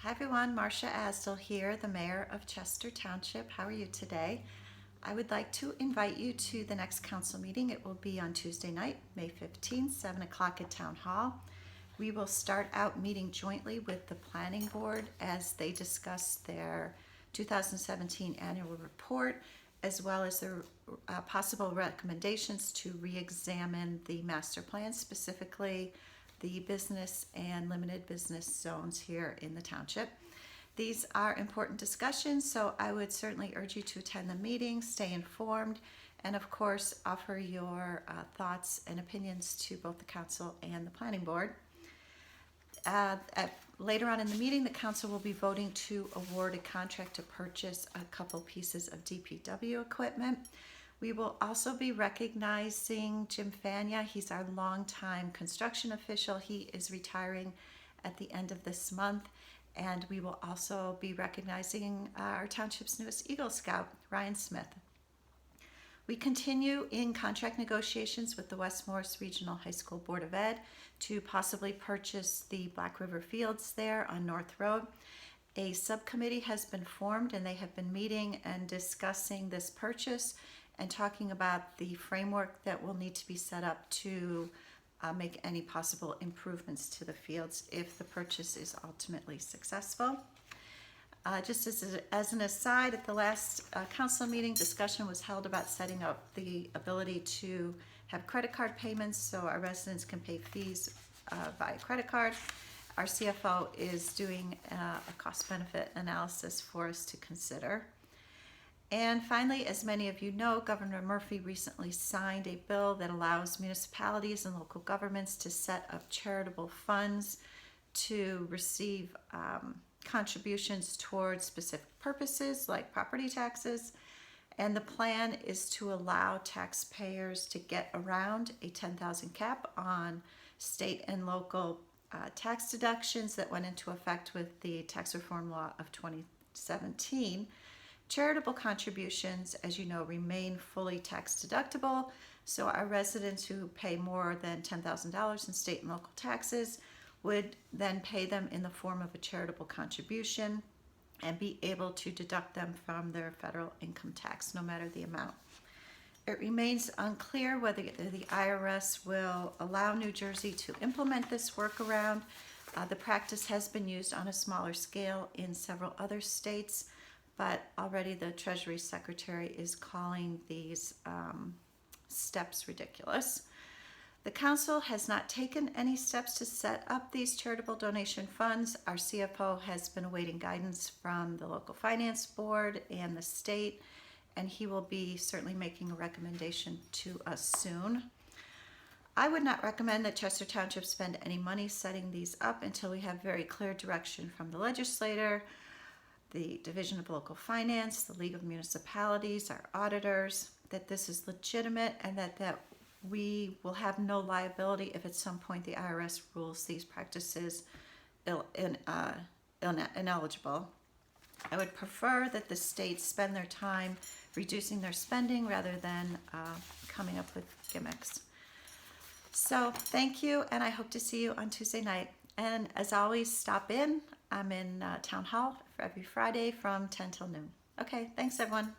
Hi everyone, Marcia Asdell here, the Mayor of Chester Township. How are you today? I would like to invite you to the next council meeting. It will be on Tuesday night, May 15th, 7 o'clock at Town Hall. We will start out meeting jointly with the Planning Board as they discuss their 2017 annual report, as well as their possible recommendations to re-examine the master plan, specifically the business and limited business zones here in the township. These are important discussions, so I would certainly urge you to attend the meeting, stay informed, and of course offer your thoughts and opinions to both the council and the planning board. Later on in the meeting, the council will be voting to award a contract to purchase a couple pieces of DPW equipment. We will also be recognizing Jim Fania. He's our longtime construction official. He is retiring at the end of this month. And we will also be recognizing our township's newest Eagle Scout, Ryan Smith. We continue in contract negotiations with the West Morris Regional High School Board of Ed to possibly purchase the Black River Fields there on North Road. A subcommittee has been formed and they have been meeting and discussing this purchase and talking about the framework that will need to be set up to make any possible improvements to the fields if the purchase is ultimately successful. Just as an aside, at the last council meeting, discussion was held about setting up the ability to have credit card payments so our residents can pay fees via credit card. Our CFO is doing a cost-benefit analysis for us to consider. And finally, as many of you know, Governor Murphy recently signed a bill that allows municipalities and local governments to set up charitable funds to receive contributions towards specific purposes like property taxes. And the plan is to allow taxpayers to get around a 10,000 cap on state and local tax deductions that went into effect with the tax reform law of 2017. Charitable contributions, as you know, remain fully tax deductible. So our residents who pay more than $10,000 in state and local taxes would then pay them in the form of a charitable contribution and be able to deduct them from their federal income tax, no matter the amount. It remains unclear whether the IRS will allow New Jersey to implement this workaround. The practice has been used on a smaller scale in several other states, but already the Treasury Secretary is calling these steps ridiculous. The council has not taken any steps to set up these charitable donation funds. Our CFO has been awaiting guidance from the local finance board and the state, and he will be certainly making a recommendation to us soon. I would not recommend that Chester Township spend any money setting these up until we have very clear direction from the legislator, the Division of Local Finance, the League of Municipalities, our auditors, that this is legitimate and that we will have no liability if at some point the IRS rules these practices ineligible. I would prefer that the states spend their time reducing their spending rather than coming up with gimmicks. So thank you, and I hope to see you on Tuesday night. And as always, stop in. I'm in Town Hall for every Friday from 10 till noon. Okay, thanks everyone.